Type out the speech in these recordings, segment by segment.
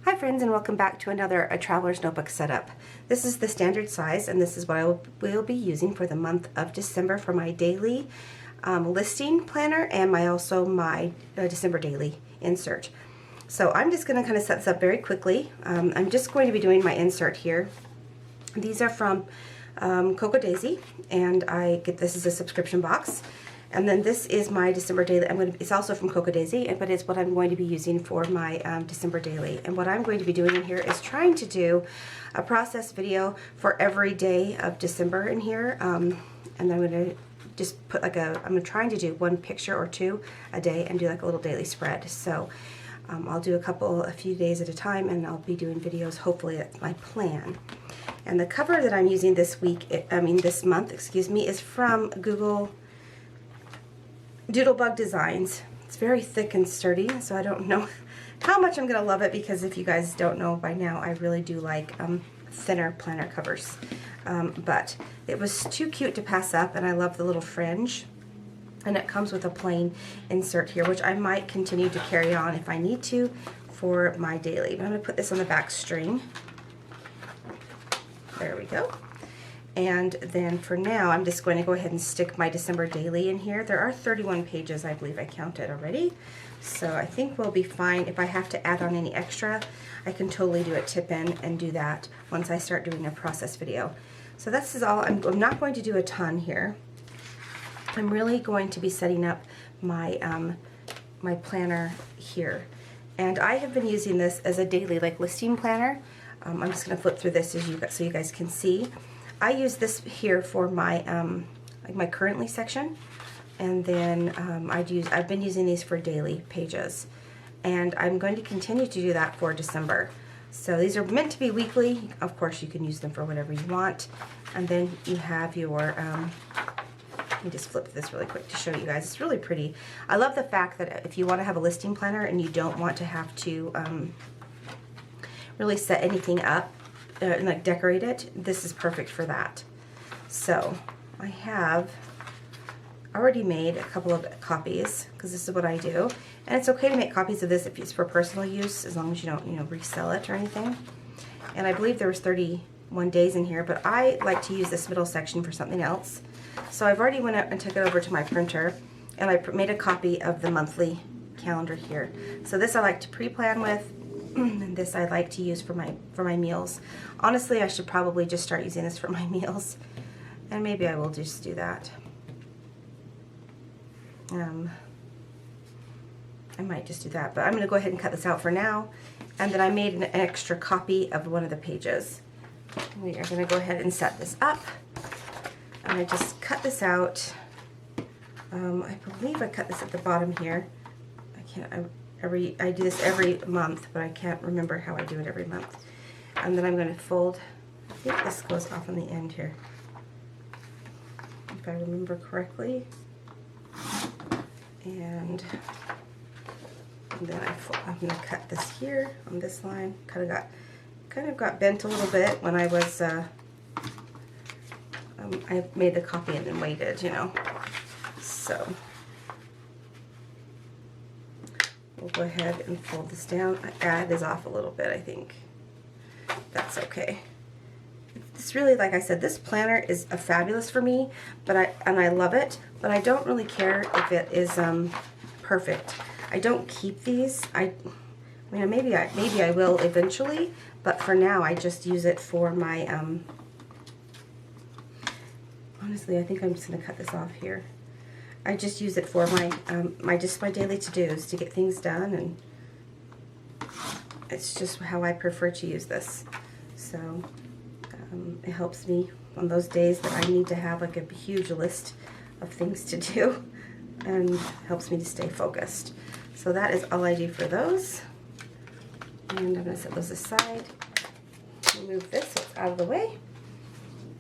Hi friends, and welcome back to another A Traveler's Notebook setup. This is the standard size, and this is what I will be using for the month of December for my daily listing planner and my December daily insert. So I'm just going to kind of set this up very quickly. I'm just going to be doing my insert here. These are from Cocoa Daisy, and this is a subscription box. And then this is my December daily. It's also from Cocoa Daisy, but it's what I'm going to be using for my December daily. And what I'm going to be doing in here is trying to do a process video for every day of December in here. And I'm going to just put I'm trying to do one picture or two a day and do like a little daily spread. So I'll do a few days at a time, and I'll be doing videos. Hopefully that's my plan. And the cover that I'm using this month, is from Google Doodlebug Designs. It's very thick and sturdy, so I don't know how much I'm going to love it, because if you guys don't know by now, I really do like thinner planner covers. But it was too cute to pass up, and I love the little fringe. And it comes with a plain insert here, which I might continue to carry on if I need to for my daily. But I'm going to put this on the back string. There we go. And then for now, I'm just going to go ahead and stick my December daily in here. There are 31 pages, I believe I counted already. So I think we'll be fine. If I have to add on any extra, I can totally do a tip in and do that once I start doing a process video. So this is all. I'm not going to do a ton here. I'm really going to be setting up my my planner here. And I have been using this as a daily listing planner. I'm just going to flip through this so you guys can see. I use this here for my my currently section, and then I've been using these for daily pages, and I'm going to continue to do that for December. So these are meant to be weekly. Of course, you can use them for whatever you want. And then you have your let me just flip this really quick to show you guys. It's really pretty. I love the fact that if you want to have a listing planner and you don't want to have to really set anything up and decorate it, this is perfect for that. So I have already made a couple of copies, because this is what I do, and it's okay to make copies of this if it's for personal use, as long as you don't resell it or anything. And I believe there was 31 days in here, but I like to use this middle section for something else. So I've already went out and took it over to my printer, and I made a copy of the monthly calendar here. So this I like to pre-plan with, and this I like to use for my meals. Honestly, I should probably just start using this for my meals, and maybe I will just do that. I might just do that, but I'm going to go ahead and cut this out for now. And then I made an extra copy of one of the pages. We are going to go ahead and set this up. And I just cut this out. I believe I cut this at the bottom here. I do this every month, but I can't remember how I do it every month. And then I'm going to fold. I think this goes off on the end here, if I remember correctly. And then I'm going to cut this here on this line. Kind of got bent a little bit when I was I made the copy and then waited, So we'll go ahead and fold this down. It is off a little bit, I think. That's okay. It's really, like I said, this planner is fabulous for me, and I love it, but I don't really care if it is perfect. I don't keep these. Maybe I will eventually, but for now I just use it for my honestly, I think I'm just going to cut this off here. I just use it for my my daily to-dos, to get things done, and it's just how I prefer to use this. So it helps me on those days that I need to have a huge list of things to do, and helps me to stay focused. So that is all I do for those. And I'm going to set those aside. Remove this so it's out of the way.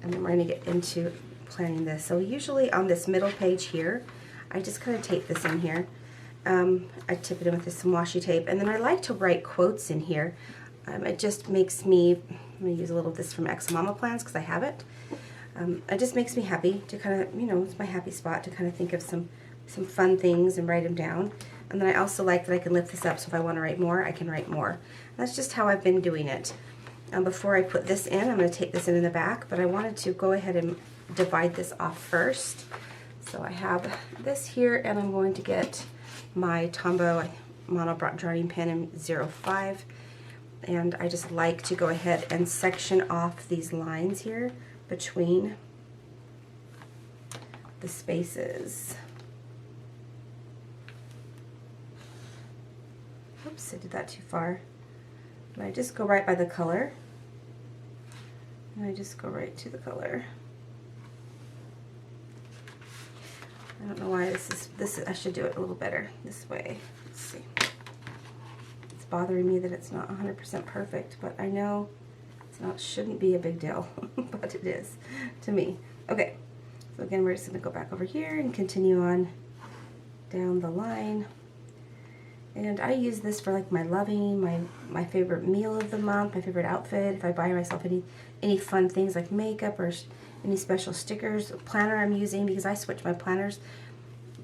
And then we're going to get into planning this. So usually on this middle page here, I just kind of tape this in here. I tip it in with some washi tape, and then I like to write quotes in here. It just makes me, I'm going to use a little of this from Ex-Mama Plans because I have it. It just makes me happy to kind of, it's my happy spot to kind of think of some fun things and write them down. And then I also like that I can lift this up, so if I want to write more, I can write more. And that's just how I've been doing it. Before I put this in, I'm going to take this in the back, but I wanted to go ahead and divide this off first. So I have this here, and I'm going to get my Tombow mono drawing pen in 05. And I just like to go ahead and section off these lines here between the spaces. Oops, I did that too far. And I just go right by the color. And I just go right to the color. I don't know why I should do it a little better this way. Let's see. It's bothering me that it's not 100% perfect, but I know shouldn't be a big deal, but it is to me. Okay, so again, we're just going to go back over here and continue on down the line. And I use this for like my loving, my favorite meal of the month, my favorite outfit. If I buy myself any fun things like makeup or any special stickers, planner I'm using, because I switch my planners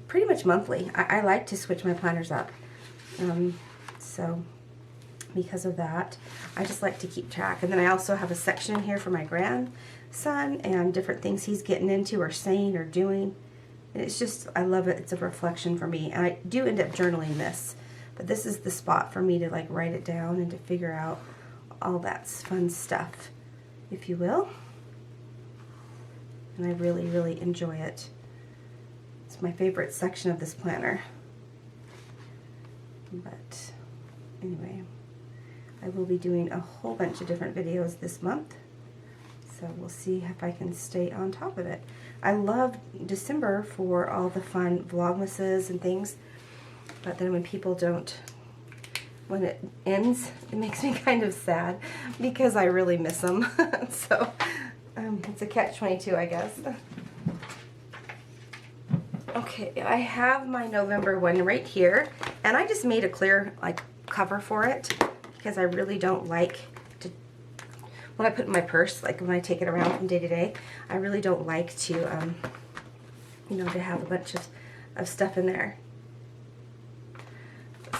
pretty much monthly. I like to switch my planners up. So because of that, I just like to keep track. And then I also have a section here for my grandson and different things he's getting into or saying or doing. And it's just, I love it. It's a reflection for me. And I do end up journaling this. But this is the spot for me to like write it down and to figure out all that fun stuff, if you will. And I really, really enjoy it. It's my favorite section of this planner. But anyway, I will be doing a whole bunch of different videos this month. So we'll see if I can stay on top of it. I love December for all the fun vlogmases and things. But then when people don't, when it ends, it makes me kind of sad because I really miss them. So it's a catch-22, I guess. Okay, I have my November one right here, and I just made a clear like cover for it because I really don't like to, when I put it in my purse, like when I take it around from day to day, I really don't like to, you know, to have a bunch of stuff in there.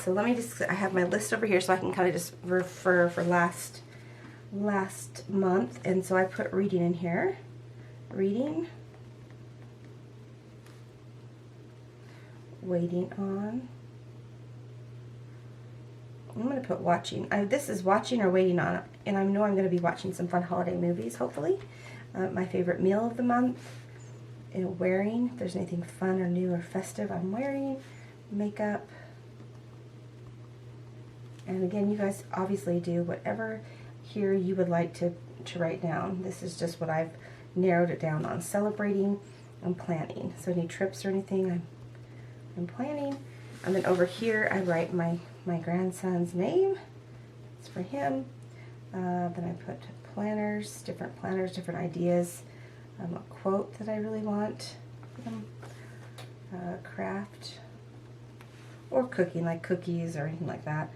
So let me just, I have my list over here so I can kind of just refer for last month. And so I put reading in here. Reading. Waiting on. I'm going to put watching. This is watching or waiting on. And I know I'm going to be watching some fun holiday movies, hopefully. My favorite meal of the month. And wearing. If there's anything fun or new or festive I'm wearing. Makeup. And again, you guys obviously do whatever here you would like to write down. This is just what I've narrowed it down on. Celebrating and planning. So any trips or anything I'm planning. And then over here I write my grandson's name. It's for him. Then I put planners, different ideas. A quote that I really want. Craft. Or cooking, like cookies or anything like that.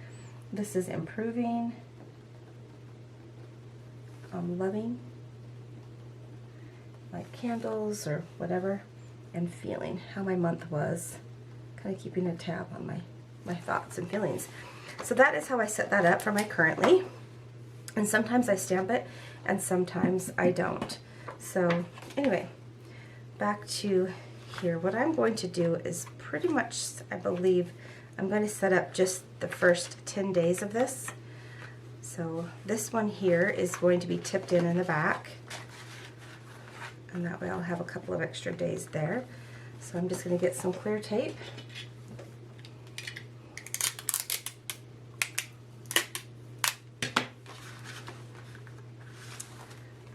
This is improving, loving, like candles or whatever, and feeling how my month was, kind of keeping a tab on my thoughts and feelings. So that is how I set that up for my currently, and sometimes I stamp it and sometimes I don't. So anyway, back to here. What I'm going to do is pretty much, I believe, I'm going to set up just the first 10 days of this. So this one here is going to be tipped in the back. And that way I'll have a couple of extra days there. So I'm just going to get some clear tape.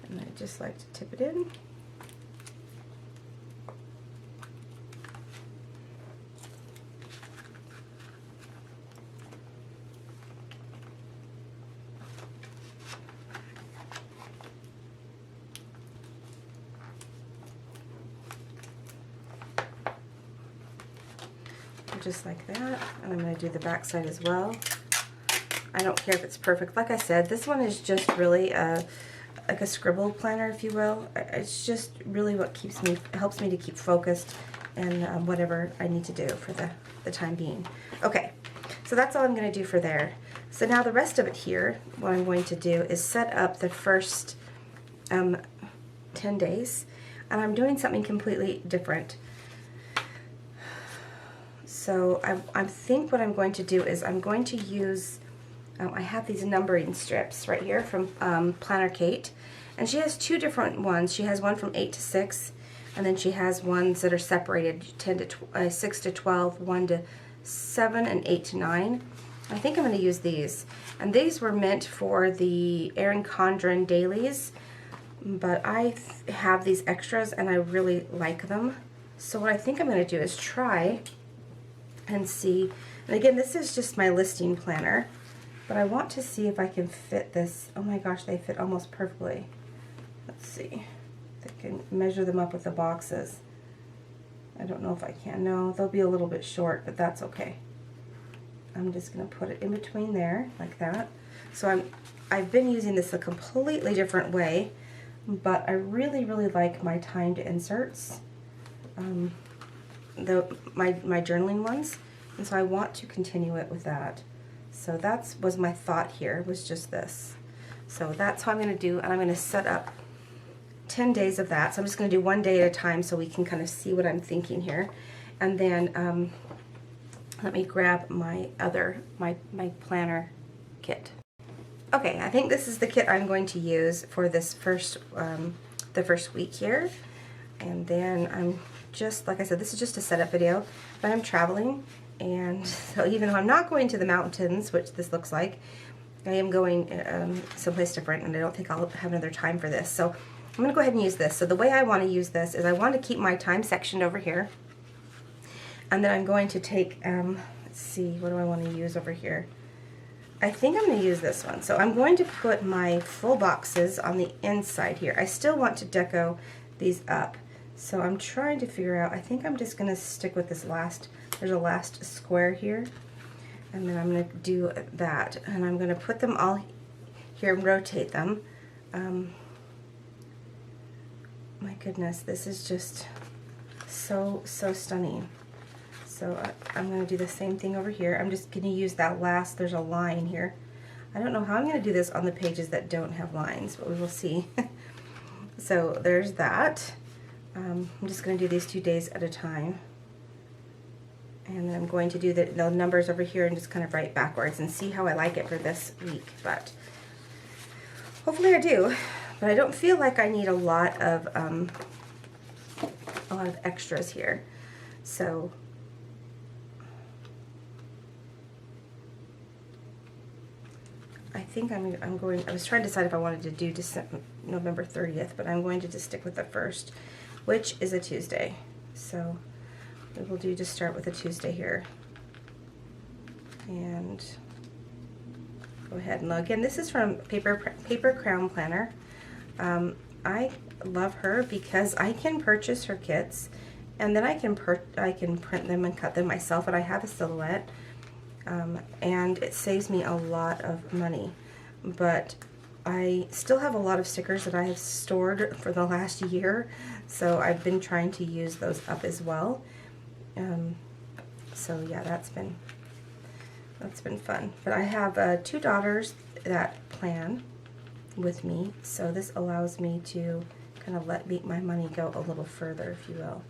And I just like to tip it in. Just like that, and I'm going to do the back side as well. I don't care if it's perfect. Like I said, this one is just really like a scribble planner, if you will. It's just really what helps me to keep focused and whatever I need to do for the time being. Okay, so that's all I'm going to do for there. So now the rest of it here, what I'm going to do is set up the first 10 days, and I'm doing something completely different. So I think what I'm going to do is I'm going to use, I have these numbering strips right here from Planner Kate, and she has two different ones. She has one from 8 to 6, and then she has ones that are separated 6 to 12, 1 to 7, and 8 to 9. I think I'm going to use these, and these were meant for the Erin Condren dailies, but I have these extras and I really like them. So what I think I'm going to do is try and see, and again, this is just my listing planner, but I want to see if I can fit this. Oh my gosh, they fit almost perfectly. Let's see. I can measure them up with the boxes. I don't know if I can. No, they'll be a little bit short, but that's okay. I'm just going to put it in between there, like that. So I've been using this a completely different way, but I really, really like my timed inserts, my journaling ones, and so I want to continue it with that. So that was my thought here, was just this. So that's how I'm going to do, and I'm going to set up 10 days of that. So I'm just going to do one day at a time so we can kind of see what I'm thinking here. And then let me grab my planner kit. Okay, I think this is the kit I'm going to use for this the first week here. And then I'm just, like I said, this is just a setup video, but I'm traveling, and so even though I'm not going to the mountains, which this looks like, I am going someplace different, and I don't think I'll have another time for this. So I'm going to go ahead and use this. So the way I want to use this is I want to keep my time section over here. And then I'm going to take, let's see, what do I want to use over here? I think I'm going to use this one. So I'm going to put my full boxes on the inside here. I still want to deco these up. So I'm trying to figure out, I think I'm just going to stick with this last, there's a last square here. And then I'm going to do that. And I'm going to put them all here and rotate them. My goodness, this is just so stunning. So I'm going to do the same thing over here. I'm just going to use that last, there's a line here. I don't know how I'm going to do this on the pages that don't have lines, but we will see. So there's that. I'm just going to do these 2 days at a time. And then I'm going to do the numbers over here and just kind of write backwards and see how I like it for this week. But hopefully I do. But I don't feel like I need a lot of extras here. So I think I'm going, I was trying to decide if I wanted to do November 30th, but I'm going to just stick with the 1st, which is a Tuesday. So we will do, just start with a Tuesday here. And go ahead and log in. This is from Paper Crown Planner. I love her because I can purchase her kits, and then I can print them and cut them myself, and I have a silhouette. And it saves me a lot of money, but I still have a lot of stickers that I have stored for the last year, so I've been trying to use those up as well. So yeah, that's been fun. But I have 2 daughters that plan with me, so this allows me to kind of let my money go a little further, if you will.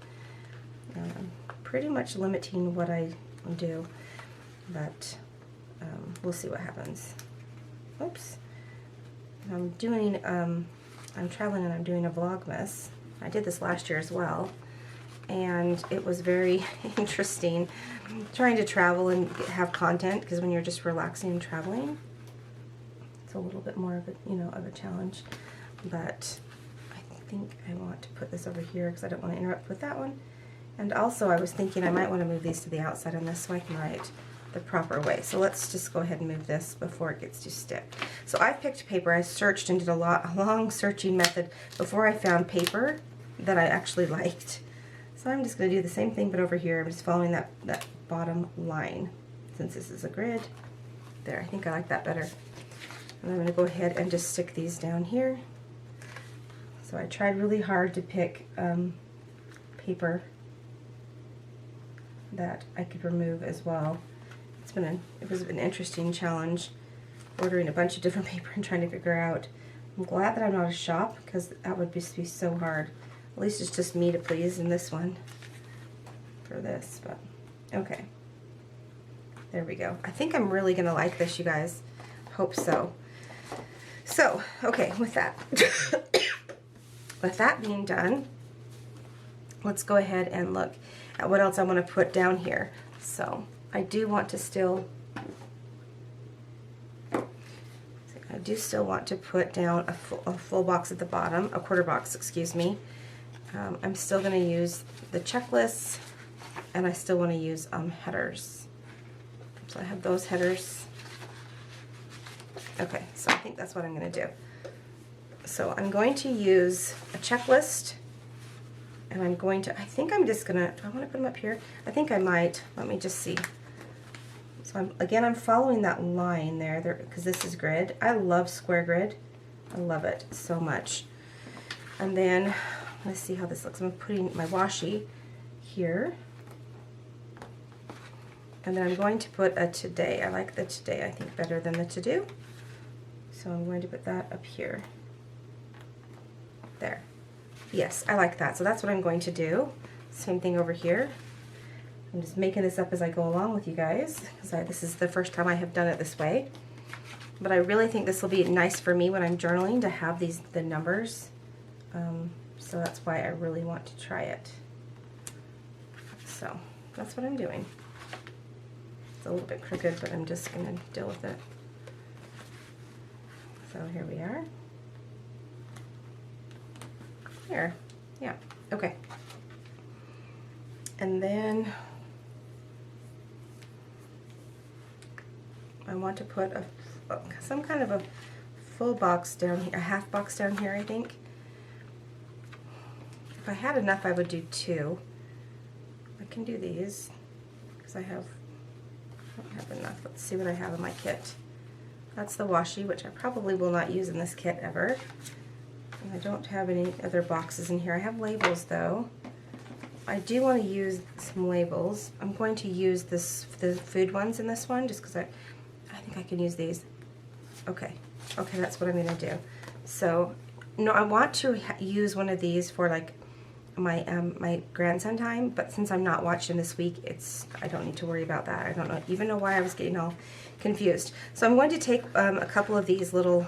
Pretty much limiting what I do, but we'll see what happens. Oops. I'm traveling and I'm doing a Vlogmas. I did this last year as well, and it was very interesting trying to travel and have content, because when you're just relaxing and traveling, it's a little bit more of a challenge. But I think I want to put this over here because I don't want to interrupt with that one. And also I was thinking I might want to move these to the outside on this so I can write the proper way. So let's just go ahead and move this before it gets too stiff. So I picked paper. I searched and did a long searching method before I found paper that I actually liked. So I'm just going to do the same thing, but over here I'm just following that bottom line. Since this is a grid, there, I think I like that better. And I'm going to go ahead and just stick these down here. So I tried really hard to pick paper that I could remove as well. It was an interesting challenge, ordering a bunch of different paper and trying to figure out. I'm glad that I'm not a shop, because that would just be so hard. At least it's just me to please in this one for this, but okay. There we go. I think I'm really gonna like this, you guys. Hope so. So, okay, with that, with that being done, let's go ahead and look at what else I want to put down here. So, I do still want to put down a full box at the bottom, a quarter box, excuse me. I'm still going to use the checklists, and I still want to use headers. So I have those headers. Okay, so I think that's what I'm going to do. So I'm going to use a checklist, and I'm going to, I think I'm just going to, do I want to put them up here? I think I might. Let me just see. So I'm following that line there because this is grid. I love square grid. I love it so much. And then, let's see how this looks. I'm putting my washi here. And then I'm going to put a today. I like the today, I think, better than the to do. So I'm going to put that up here. There. Yes, I like that. So that's what I'm going to do. Same thing over here. I'm just making this up as I go along with you guys, because this is the first time I have done it this way. But I really think this will be nice for me when I'm journaling to have the numbers. So that's why I really want to try it. So that's what I'm doing. It's a little bit crooked, but I'm just going to deal with it. So here we are. Here, yeah, okay. And then I want to put some kind of a full box down here, a half box down here, I think. If I had enough, I would do two. I can do these because I don't have enough. Let's see what I have in my kit. That's the washi, which I probably will not use in this kit ever. And I don't have any other boxes in here. I have labels though. I do want to use some labels. I'm going to use the food ones in this one just because I think I can use these. Okay, that's what I'm going to do. So, no, I want to use one of these for like my grandson time, but since I'm not watching this week, I don't need to worry about that. I don't even know why I was getting all confused. So I'm going to take a couple of these little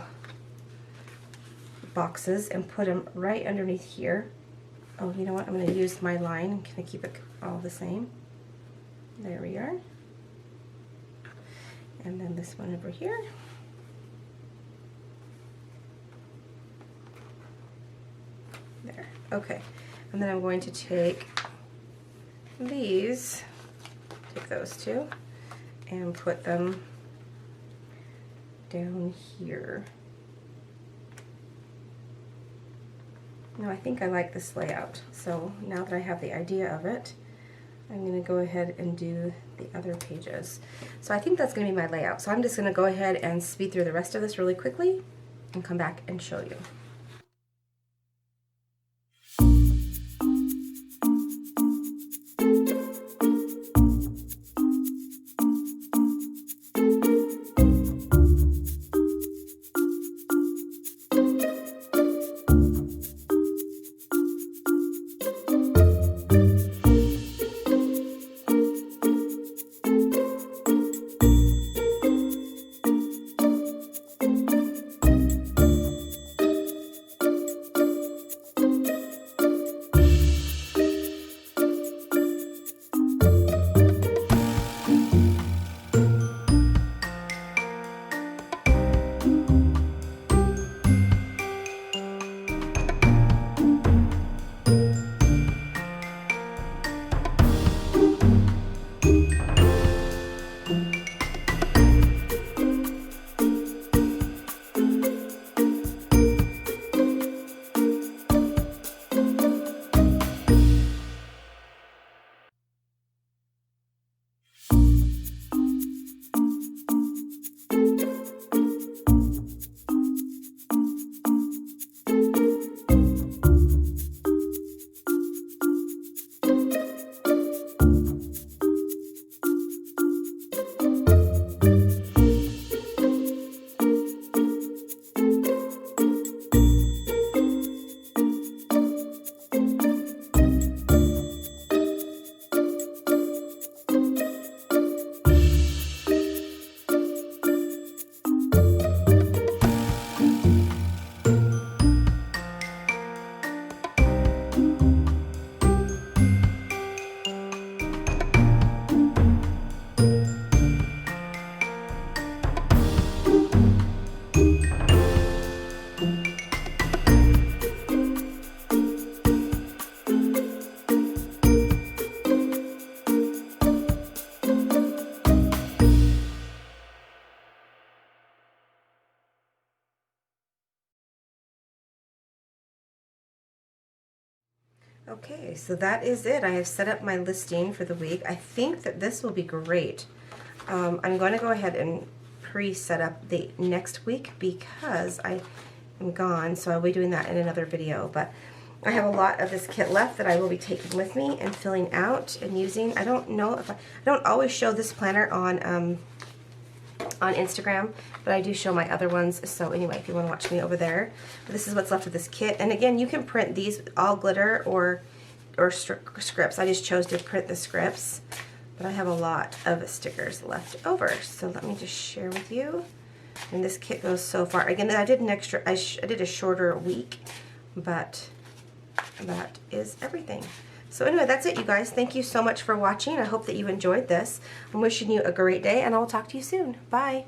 boxes and put them right underneath here. Oh, you know what? I'm going to use my line and kind of keep it all the same. There we are. And then this one over here. There. Okay. And then I'm going to take these, take those two, and put them down here. Now I think I like this layout, so now that I have the idea of it, I'm going to go ahead and do the other pages. So I think that's going to be my layout. So I'm just going to go ahead and speed through the rest of this really quickly and come back and show you. Okay, so that is it. I have set up my listing for the week. I think that this will be great. I'm going to go ahead and pre-set up the next week because I am gone, so I'll be doing that in another video. But I have a lot of this kit left that I will be taking with me and filling out and using. I don't know if I don't always show this planner on Instagram, but I do show my other ones. So anyway, if you want to watch me over there, but this is what's left of this kit. And again, you can print these all glitter or scripts. I just chose to print the scripts, but I have a lot of stickers left over. So let me just share with you. And this kit goes so far. Again, I did an extra. I did a shorter week, but that is everything. So anyway, that's it, you guys. Thank you so much for watching. I hope that you enjoyed this. I'm wishing you a great day, and I will talk to you soon. Bye.